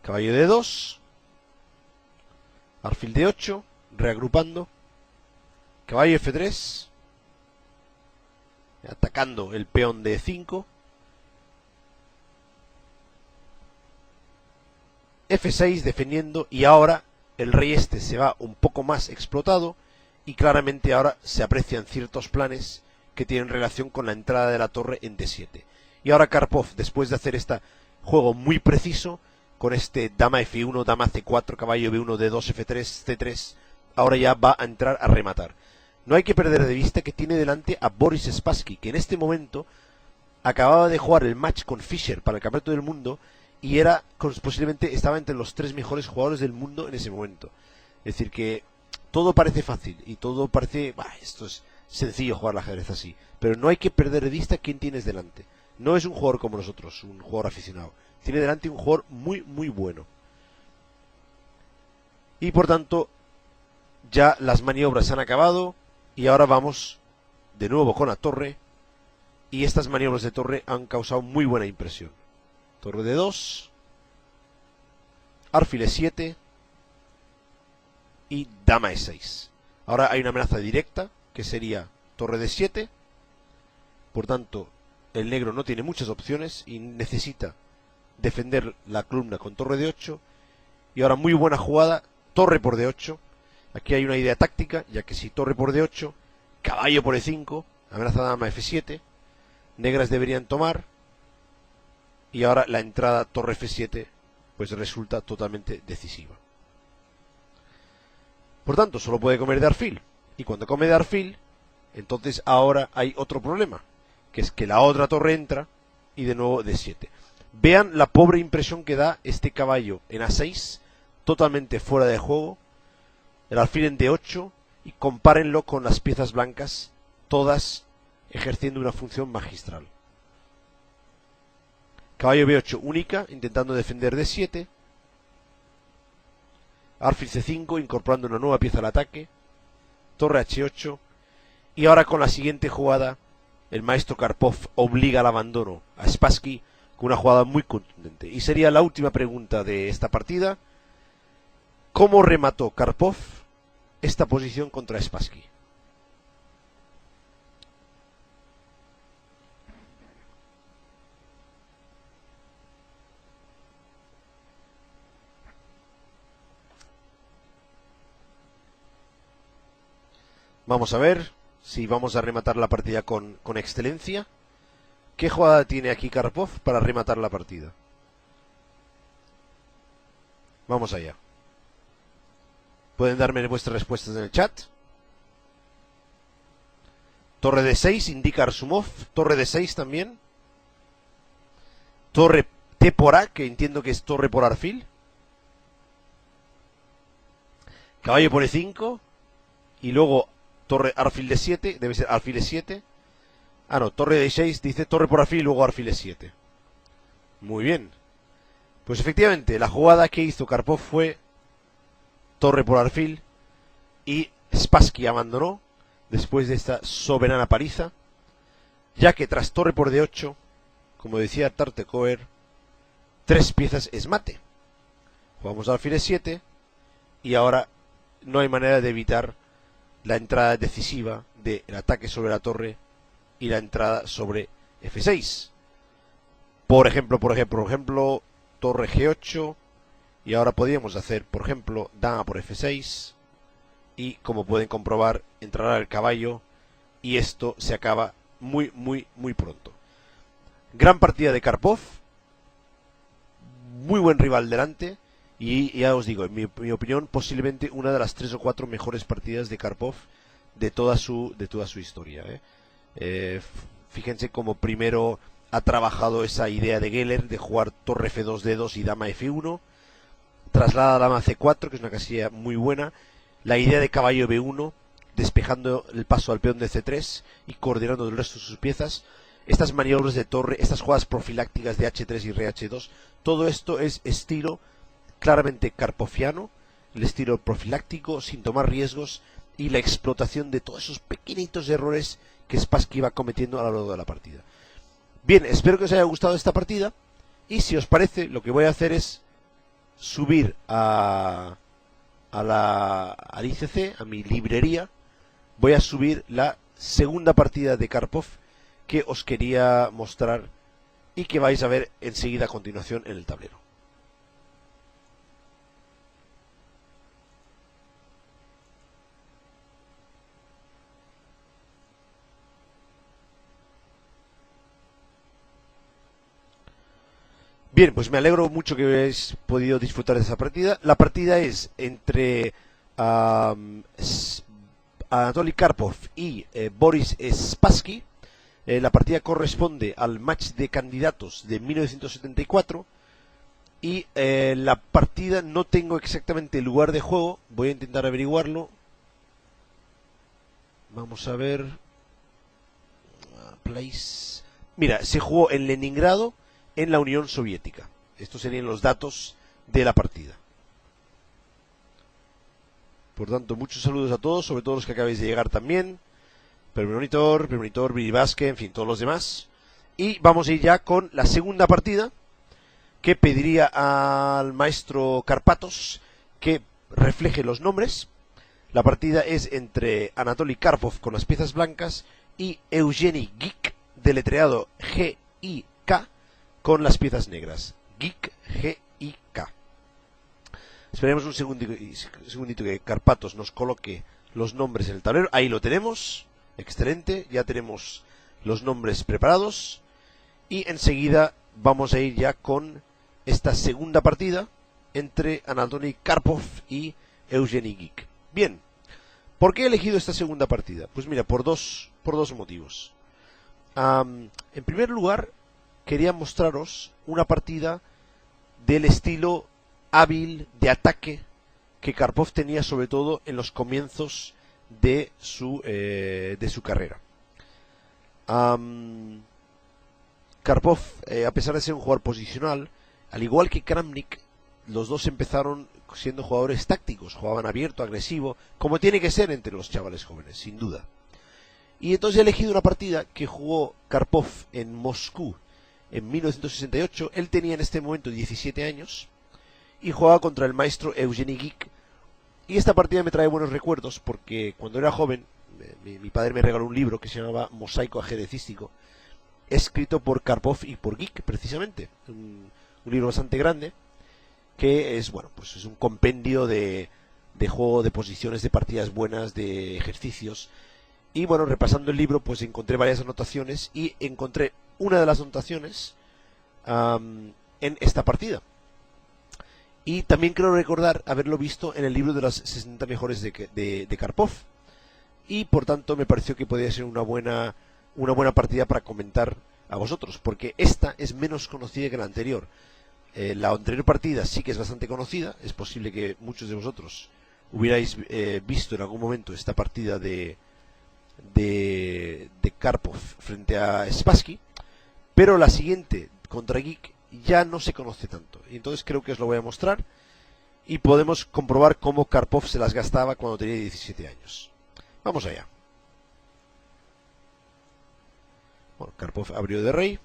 Speaker 1: Caballo D2. Alfil D8, reagrupando. Caballo F3. Atacando el peón D5. F6 defendiendo y ahora el rey este se va un poco más explotado y claramente ahora se aprecian ciertos planes que tienen relación con la entrada de la torre en D7. Y ahora Karpov, después de hacer este juego muy preciso, con este dama F1, dama C4, caballo B1, D2, F3, C3, ahora ya va a entrar a rematar. No hay que perder de vista que tiene delante a Boris Spassky, que en este momento acababa de jugar el match con Fischer para el Campeonato del Mundo y posiblemente estaba entre los 3 mejores jugadores del mundo en ese momento. Es decir, que todo parece fácil y todo parece, esto es sencillo jugar al ajedrez así, pero no hay que perder de vista quién tienes delante. No es un jugador como nosotros, un jugador aficionado. Tiene delante un jugador muy bueno. Y por tanto, ya las maniobras se han acabado y ahora vamos de nuevo con la torre. Y estas maniobras de torre han causado muy buena impresión. Torre de 2, alfil E7 y dama E6. Ahora hay una amenaza directa que sería torre de 7. Por tanto, el negro no tiene muchas opciones y necesita defender la columna con torre de 8. Y ahora muy buena jugada, torre por D8. Aquí hay una idea táctica, ya que si torre por D8, caballo por E5, amenaza dama F7, negras deberían tomar. Y ahora la entrada torre F7 pues resulta totalmente decisiva. Por tanto, solo puede comer de alfil. Y cuando come de alfil, entonces ahora hay otro problema, que es que la otra torre entra y de nuevo D7. Vean la pobre impresión que da este caballo en A6, totalmente fuera de juego, el alfil en D8, y compárenlo con las piezas blancas, todas ejerciendo una función magistral. Caballo B8 única, intentando defender D7. Alfil C5, incorporando una nueva pieza al ataque. Torre H8. Y ahora con la siguiente jugada, el maestro Karpov obliga al abandono a Spassky con una jugada muy contundente. Y sería la última pregunta de esta partida. ¿Cómo remató Karpov esta posición contra Spassky? Vamos a ver si vamos a rematar la partida con excelencia. ¿Qué jugada tiene aquí Karpov para rematar la partida? Vamos allá. Pueden darme vuestras respuestas en el chat. Torre de 6 indica Arsumov. Torre de 6 también. Torre T por A, que entiendo que es torre por alfil. Caballo por E5. Y luego torre alfil de 7. Debe ser alfil de 7. Ah, no, torre de 6 dice torre por alfil y luego alfil de 7. Muy bien. Pues efectivamente, la jugada que hizo Karpov fue torre por alfil. Y Spassky abandonó después de esta soberana paliza, ya que tras torre por D8, como decía Tartekower, 3 piezas es mate. Jugamos alfil E7 y ahora no hay manera de evitar la entrada decisiva del ataque sobre la torre y la entrada sobre F6. Por ejemplo, torre G8 y ahora podríamos hacer, por ejemplo, dama por F6 y, como pueden comprobar, entrará el caballo y esto se acaba muy pronto. Gran partida de Karpov, muy buen rival delante y ya os digo, en mi opinión, posiblemente una de las 3 o 4 mejores partidas de Karpov de toda su historia. Fíjense cómo primero ha trabajado esa idea de Geller de jugar torre F2 D2 y dama F1, traslada a dama C4, que es una casilla muy buena, la idea de caballo B1, despejando el paso al peón de C3 y coordinando el resto de sus piezas, estas maniobras de torre, estas jugadas profilácticas de H3 y Rey H2, todo esto es estilo claramente karpoviano, el estilo profiláctico, sin tomar riesgos y la explotación de todos esos pequeñitos errores que Spassky va cometiendo a lo largo de la partida. Bien, espero que os haya gustado esta partida y si os parece, lo que voy a hacer es subir al ICC, a mi librería, voy a subir la segunda partida de Karpov que os quería mostrar y que vais a ver enseguida a continuación en el tablero. Bien, pues me alegro mucho que hayáis podido disfrutar de esa partida. La partida es entre Anatoly Karpov y Boris Spassky. La partida corresponde al match de candidatos de 1974 y la partida no tengo exactamente el lugar de juego, voy a intentar averiguarlo. Vamos a ver. Place. Mira, se jugó en Leningrado, en la Unión Soviética. Estos serían los datos de la partida. Por tanto, muchos saludos a todos, sobre todo los que acabáis de llegar también. Premonitor, Billy Vázquez, en fin, todos los demás. Y vamos a ir ya con la segunda partida, que pediría al maestro Karpatos que refleje los nombres. La partida es entre Anatoly Karpov con las piezas blancas y Eugeni Gik, deletreado G-I-K, con las piezas negras. Gik, G-I-K. Esperemos un segundito que Karpatos nos coloque los nombres en el tablero. Ahí lo tenemos. Excelente. Ya tenemos los nombres preparados. Y enseguida vamos a ir ya con esta segunda partida entre Anatoly Karpov y Eugeni Gik. Bien. ¿Por qué he elegido esta segunda partida? Pues mira, por dos motivos. En primer lugar, quería mostraros una partida del estilo hábil de ataque que Karpov tenía sobre todo en los comienzos de su carrera. Karpov, a pesar de ser un jugador posicional, al igual que Kramnik, los dos empezaron siendo jugadores tácticos, jugaban abierto, agresivo, como tiene que ser entre los chavales jóvenes, sin duda. Y entonces he elegido una partida que jugó Karpov en Moscú en 1968. Él tenía en este momento 17 años y jugaba contra el maestro Eugeni Gik. Y esta partida me trae buenos recuerdos porque cuando era joven mi padre me regaló un libro que se llamaba Mosaico ajedrecístico, escrito por Karpov y por Gik, precisamente. Un libro bastante grande que es, bueno, pues es un compendio de juego de posiciones, de partidas buenas, de ejercicios. Y bueno, repasando el libro, pues encontré varias anotaciones y encontré una de las anotaciones en esta partida. Y también creo recordar haberlo visto en el libro de las 60 mejores de Karpov. Y por tanto me pareció que podía ser una buena partida para comentar a vosotros, porque esta es menos conocida que la anterior. La anterior partida sí que es bastante conocida, es posible que muchos de vosotros hubierais visto en algún momento esta partida de Karpov frente a Spassky, pero la siguiente contra Geek ya no se conoce tanto, y entonces creo que os lo voy a mostrar y podemos comprobar cómo Karpov se las gastaba cuando tenía 17 años. Vamos allá. Bueno, Karpov abrió de rey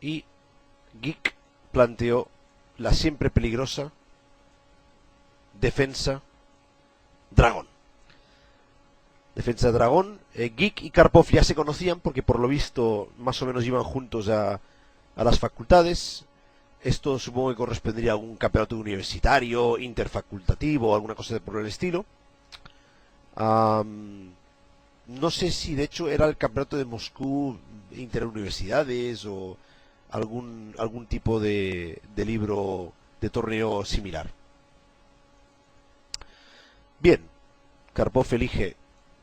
Speaker 1: y Geek planteó la siempre peligrosa defensa dragón. Defensa de dragón. Geek y Karpov ya se conocían porque por lo visto más o menos iban juntos a las facultades. Esto supongo que correspondería a algún campeonato universitario, interfacultativo o alguna cosa por el estilo. No sé si de hecho era el campeonato de Moscú interuniversidades o algún tipo de libro de torneo similar. Bien, Karpov elige,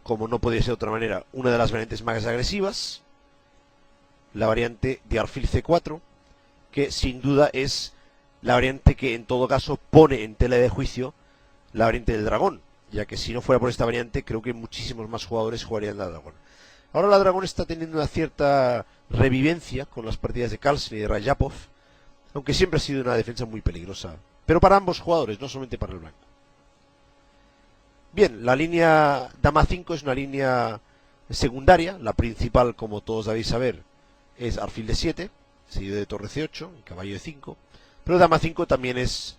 Speaker 1: como no podía ser de otra manera, una de las variantes más agresivas, la variante de alfil C4, que sin duda es la variante que en todo caso pone en tela de juicio la variante del dragón, ya que si no fuera por esta variante creo que muchísimos más jugadores jugarían la dragón. Ahora la dragón está teniendo una cierta revivencia con las partidas de Carlsen y de Rajapov, aunque siempre ha sido una defensa muy peligrosa, pero para ambos jugadores, no solamente para el blanco. Bien, la línea Dama 5 es una línea secundaria, la principal, como todos debéis saber, es alfil de 7, seguido de torre C8 y caballo de 5, pero Dama 5 también es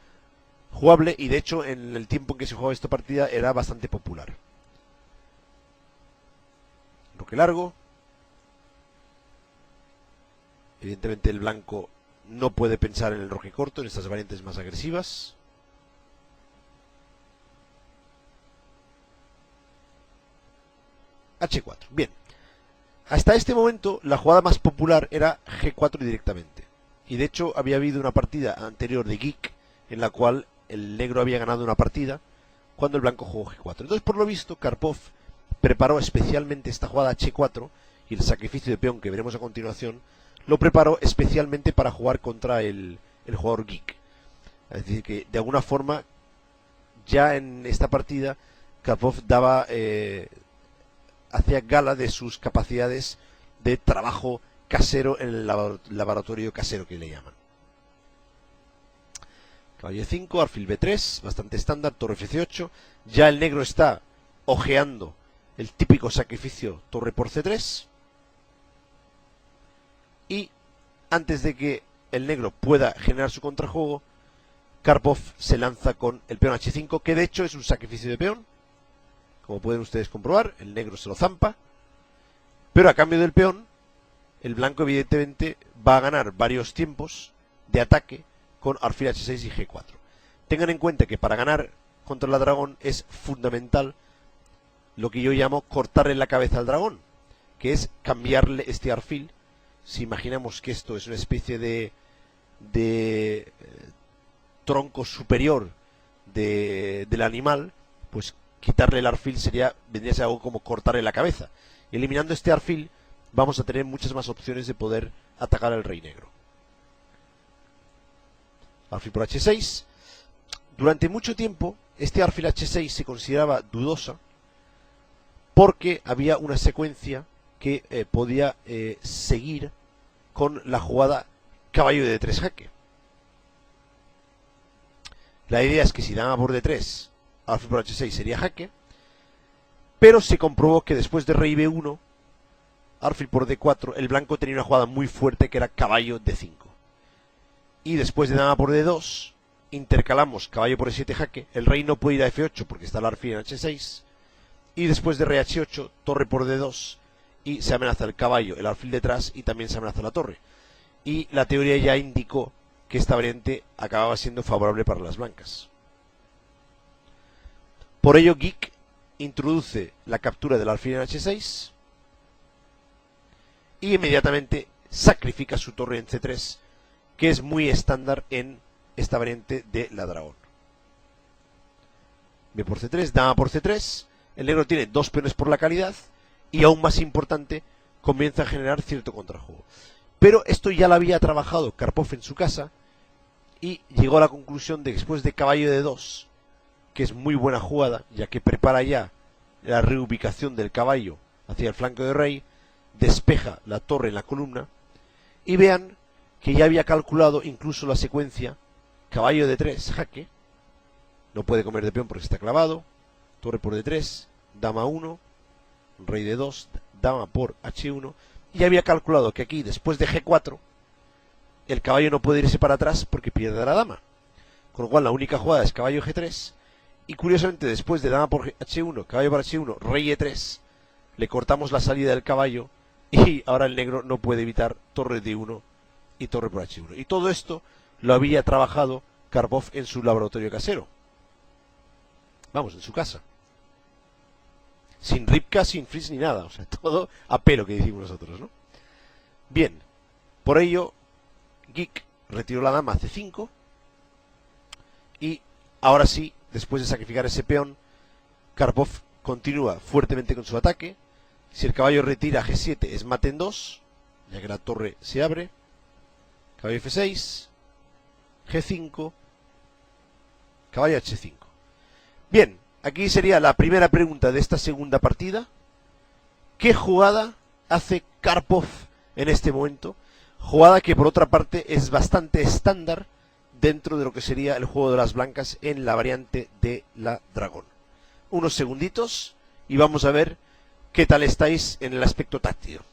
Speaker 1: jugable y de hecho en el tiempo en que se jugaba esta partida era bastante popular. Roque largo. Evidentemente el blanco no puede pensar en el roque corto, en estas variantes más agresivas. H4. Bien. Hasta este momento la jugada más popular era G4 directamente. Y de hecho había habido una partida anterior de Geek en la cual el negro había ganado una partida cuando el blanco jugó G4. Entonces por lo visto Karpov preparó especialmente esta jugada H4 y el sacrificio de peón que veremos a continuación lo preparó especialmente para jugar contra el jugador Geek. Es decir que de alguna forma ya en esta partida Karpov hacía gala de sus capacidades de trabajo casero en el laboratorio casero que le llaman. Caballo 5, alfil B3, bastante estándar, torre F8. Ya el negro está ojeando el típico sacrificio torre por C3. Y antes de que el negro pueda generar su contrajuego, Karpov se lanza con el peón H5, que de hecho es un sacrificio de peón. Como pueden ustedes comprobar, el negro se lo zampa. Pero a cambio del peón, el blanco evidentemente va a ganar varios tiempos de ataque con alfil H6 y G4. Tengan en cuenta que para ganar contra la dragón es fundamental lo que yo llamo cortarle la cabeza al dragón, que es cambiarle este alfil. Si imaginamos que esto es una especie de tronco superior del animal, pues quitarle el alfil vendría a ser algo como cortarle la cabeza. Y eliminando este alfil vamos a tener muchas más opciones de poder atacar al rey negro. Alfil por H6. Durante mucho tiempo este alfil H6 se consideraba dudosa porque había una secuencia que podía seguir con la jugada caballo de D3 jaque. La idea es que si dama por D3, alfil por H6 sería jaque, pero se comprobó que después de rey B1, alfil por D4, el blanco tenía una jugada muy fuerte que era caballo D5. Y después de dama por D2, intercalamos caballo por E7 jaque, el rey no puede ir a F8 porque está el alfil en H6, y después de rey H8, torre por D2, y se amenaza el caballo, el alfil detrás, y también se amenaza la torre. Y la teoría ya indicó que esta variante acababa siendo favorable para las blancas. Por ello Geek introduce la captura del alfil en H6 y inmediatamente sacrifica su torre en C3, que es muy estándar en esta variante de la dragón. B por C3, dama por C3, el negro tiene 2 peones por la calidad y aún más importante, comienza a generar cierto contrajuego. Pero esto ya lo había trabajado Karpov en su casa y llegó a la conclusión de que después de caballo de 2, que es muy buena jugada, ya que prepara ya la reubicación del caballo hacia el flanco de rey, despeja la torre en la columna, y vean que ya había calculado incluso la secuencia caballo de 3, jaque, no puede comer de peón porque está clavado, torre por D3, dama 1, rey de 2, dama por H1, y había calculado que aquí, después de G4, el caballo no puede irse para atrás porque pierde a la dama. Con lo cual la única jugada es caballo G3, y curiosamente después de dama por H1, caballo por H1, rey E3, le cortamos la salida del caballo, y ahora el negro no puede evitar torre D1 y torre por H1. Y todo esto lo había trabajado Karpov en su laboratorio casero. Vamos, en su casa. Sin ripka, sin frizz ni nada. O sea, todo a pelo que decimos nosotros, ¿no? Bien. Por ello, Geek retiró la dama a C5. Y ahora sí, después de sacrificar ese peón, Karpov continúa fuertemente con su ataque. Si el caballo retira G7 es mate en 2, ya que la torre se abre. Caballo F6, G5, caballo H5. Bien, aquí sería la primera pregunta de esta segunda partida. ¿Qué jugada hace Karpov en este momento? Jugada que por otra parte es bastante estándar dentro de lo que sería el juego de las blancas en la variante de la dragón. Unos segunditos y vamos a ver qué tal estáis en el aspecto táctico.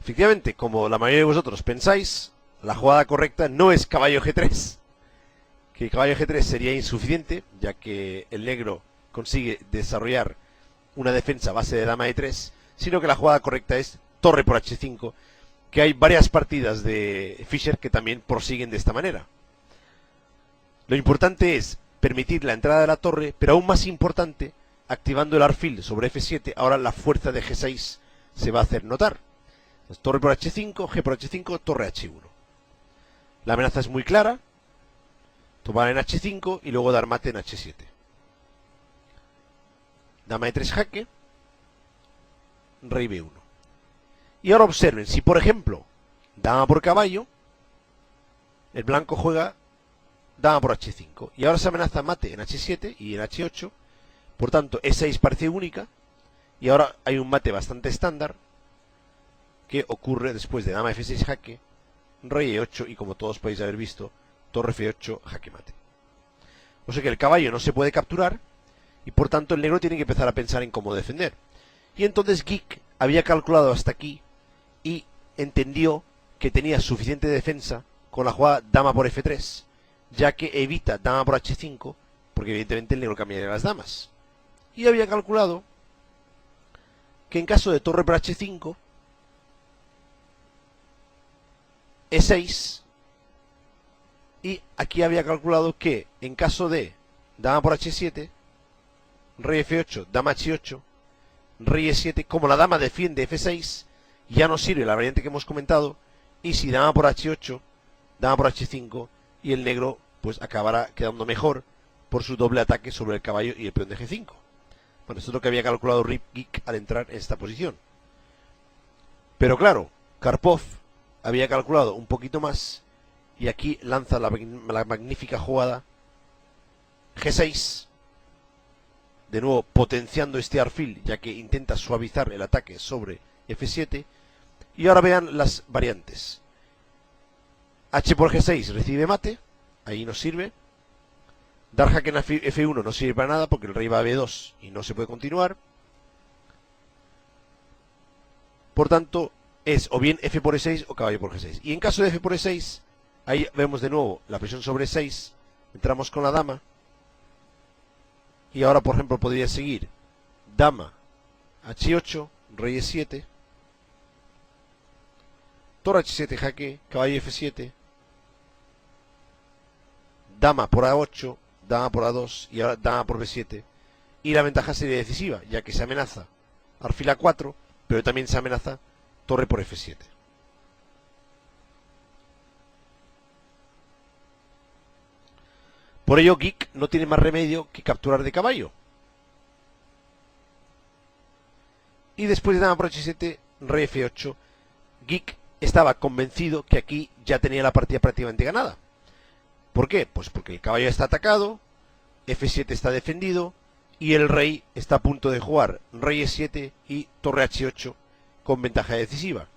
Speaker 1: Efectivamente, como la mayoría de vosotros pensáis, la jugada correcta no es caballo G3, que caballo G3 sería insuficiente, ya que el negro consigue desarrollar una defensa a base de dama E3, sino que la jugada correcta es torre por H5, que hay varias partidas de Fischer que también prosiguen de esta manera. Lo importante es permitir la entrada de la torre, pero aún más importante, activando el alfil sobre F7, ahora la fuerza de G6 se va a hacer notar. Entonces, torre por H5, G por H5, torre H1. La amenaza es muy clara. Tomar en H5 y luego dar mate en H7. Dama E3 jaque. Rey B1. Y ahora observen, si por ejemplo, dama por caballo, el blanco juega dama por H5. Y ahora se amenaza mate en H7 y en H8. Por tanto, E6 parece única. Y ahora hay un mate bastante estándar que ocurre después de dama F6 jaque, rey E8 y como todos podéis haber visto, torre F8 jaque mate. O sea que el caballo no se puede capturar y por tanto el negro tiene que empezar a pensar en cómo defender. Y entonces Geek había calculado hasta aquí y entendió que tenía suficiente defensa con la jugada dama por F3, ya que evita dama por H5, porque evidentemente el negro cambiaría las damas. Y había calculado que en caso de torre por H5, E6, y aquí había calculado que en caso de dama por H7, rey F8, dama H8, rey E7, como la dama defiende F6, ya no sirve la variante que hemos comentado, y si dama por H8, dama por H5, y el negro pues acabará quedando mejor por su doble ataque sobre el caballo y el peón de G5. Bueno, esto es lo que había calculado Rip Geek al entrar en esta posición. Pero claro, Karpov había calculado un poquito más y aquí lanza la magnífica jugada G6, de nuevo potenciando este alfil ya que intenta suavizar el ataque sobre F7. Y ahora vean las variantes. H por G6 recibe mate, ahí no sirve. Dar jaque en F1 no sirve para nada porque el rey va a B2 y no se puede continuar. Por tanto, es o bien F por E6 o caballo por G6. Y en caso de F por E6, ahí vemos de nuevo la presión sobre E6. Entramos con la dama. Y ahora, por ejemplo, podría seguir dama h8, rey e7, torre h7 jaque, caballo f7, dama por a8, dama por a2 y ahora dama por b7. Y la ventaja sería decisiva, ya que se amenaza alfil a4, pero también se amenaza torre por f7. Por ello, Geek no tiene más remedio que capturar de caballo. Y después de dama por h7, rey f8, Geek estaba convencido que aquí ya tenía la partida prácticamente ganada. ¿Por qué? Pues porque el caballo está atacado, f7 está defendido y el rey está a punto de jugar rey e7 y torre h8 con ventaja decisiva.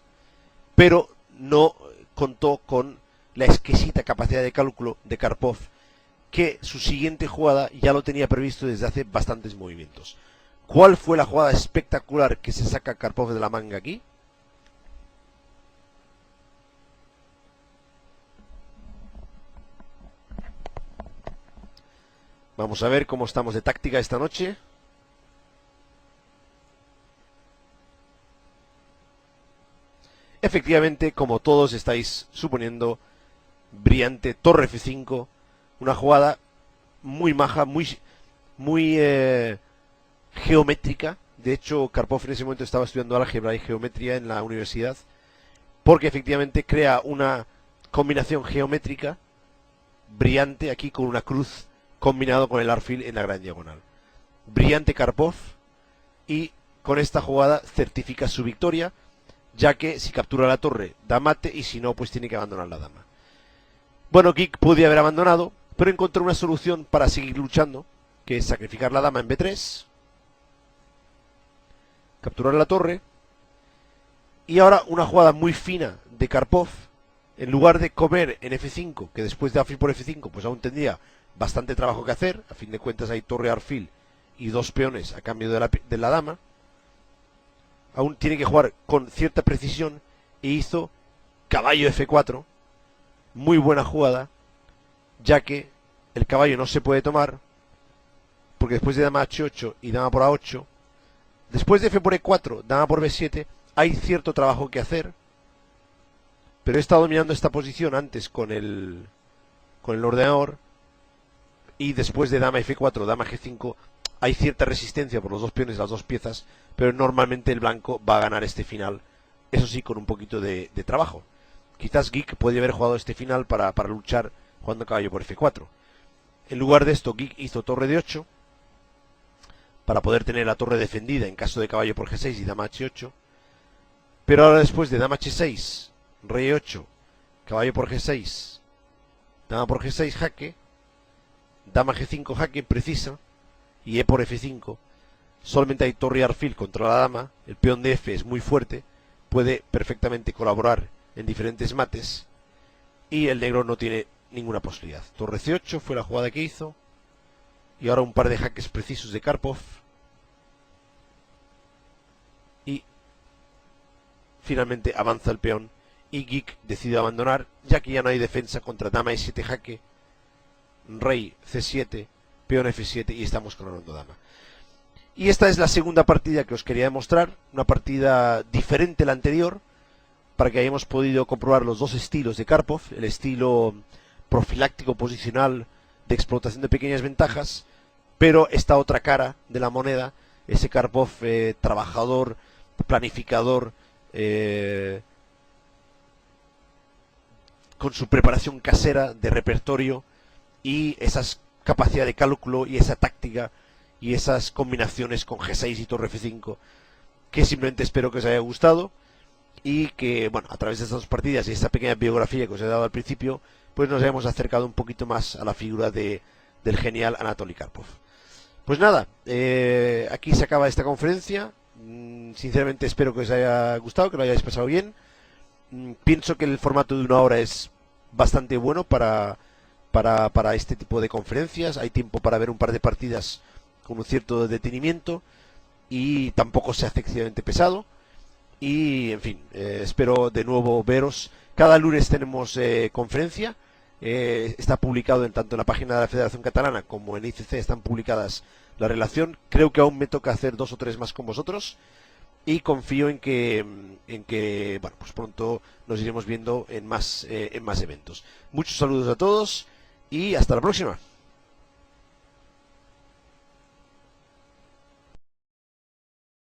Speaker 1: Pero no contó con la exquisita capacidad de cálculo de Karpov, que su siguiente jugada ya lo tenía previsto desde hace bastantes movimientos. ¿Cuál fue la jugada espectacular que se saca Karpov de la manga aquí? Vamos a ver cómo estamos de táctica esta noche. Efectivamente, como todos estáis suponiendo, brillante torre f5, una jugada muy maja, muy geométrica. De hecho, Karpov en ese momento estaba estudiando álgebra y geometría en la universidad, porque efectivamente crea una combinación geométrica brillante aquí con una cruz combinado con el alfil en la gran diagonal. Brillante Karpov, y con esta jugada certifica su victoria, ya que si captura la torre da mate y si no pues tiene que abandonar la dama. Bueno, Geek podía haber abandonado, pero encontró una solución para seguir luchando, que es sacrificar la dama en b3, capturar la torre, y ahora una jugada muy fina de Karpov. En lugar de comer en f5, que después de alfil por f5 pues aún tendría bastante trabajo que hacer, a fin de cuentas hay torre alfil y dos peones a cambio de la dama, aún tiene que jugar con cierta precisión e hizo caballo f4, muy buena jugada, ya que el caballo no se puede tomar, porque después de dama h8 y dama por a8, después de f por e4, dama por b7, hay cierto trabajo que hacer, pero he estado mirando esta posición antes con el ordenador, y después de dama f4, dama g5, hay cierta resistencia por los dos peones, las dos piezas, pero normalmente el blanco va a ganar este final, eso sí, con un poquito de trabajo. Quizás Geek podría haber jugado este final para luchar jugando caballo por f4. En lugar de esto, Geek hizo torre de 8 para poder tener la torre defendida en caso de caballo por g6 y dama h8. Pero ahora, después de dama h6, rey 8, caballo por g6, dama por g6 jaque, dama g5 jaque precisa y e por f5, solamente hay torre y alfil contra la dama, el peón de f es muy fuerte, puede perfectamente colaborar en diferentes mates y el negro no tiene ninguna posibilidad. Torre c8 fue la jugada que hizo, y ahora un par de jaques precisos de Karpov y finalmente avanza el peón y Geek decide abandonar, ya que ya no hay defensa contra dama e7 jaque, rey c7, peón f7 y estamos coronando dama. Y esta es la segunda partida que os quería demostrar, una partida diferente a la anterior, para que hayamos podido comprobar los dos estilos de Karpov, el estilo profiláctico posicional de explotación de pequeñas ventajas, pero esta otra cara de la moneda, ese Karpov trabajador, planificador, con su preparación casera de repertorio y esa capacidad de cálculo y esa táctica y esas combinaciones con G6 y torre F5, que simplemente espero que os haya gustado y que, bueno, a través de estas dos partidas y esta pequeña biografía que os he dado al principio, pues nos hayamos acercado un poquito más a la figura del genial Anatoly Karpov. Pues nada, aquí se acaba esta conferencia. Sinceramente espero que os haya gustado, que lo hayáis pasado bien. Pienso que el formato de 1 hora es bastante bueno para este tipo de conferencias. Hay tiempo para ver un par de partidas con un cierto detenimiento y tampoco se hace excesivamente pesado. Y, en fin, espero de nuevo veros. Cada lunes tenemos conferencia. Está publicado tanto en la página de la Federación Catalana como en ICC, están publicadas la relación. Creo que aún me toca hacer 2 o 3 más con vosotros y confío en que bueno, pues pronto nos iremos viendo en más eventos. Muchos saludos a todos y hasta la próxima.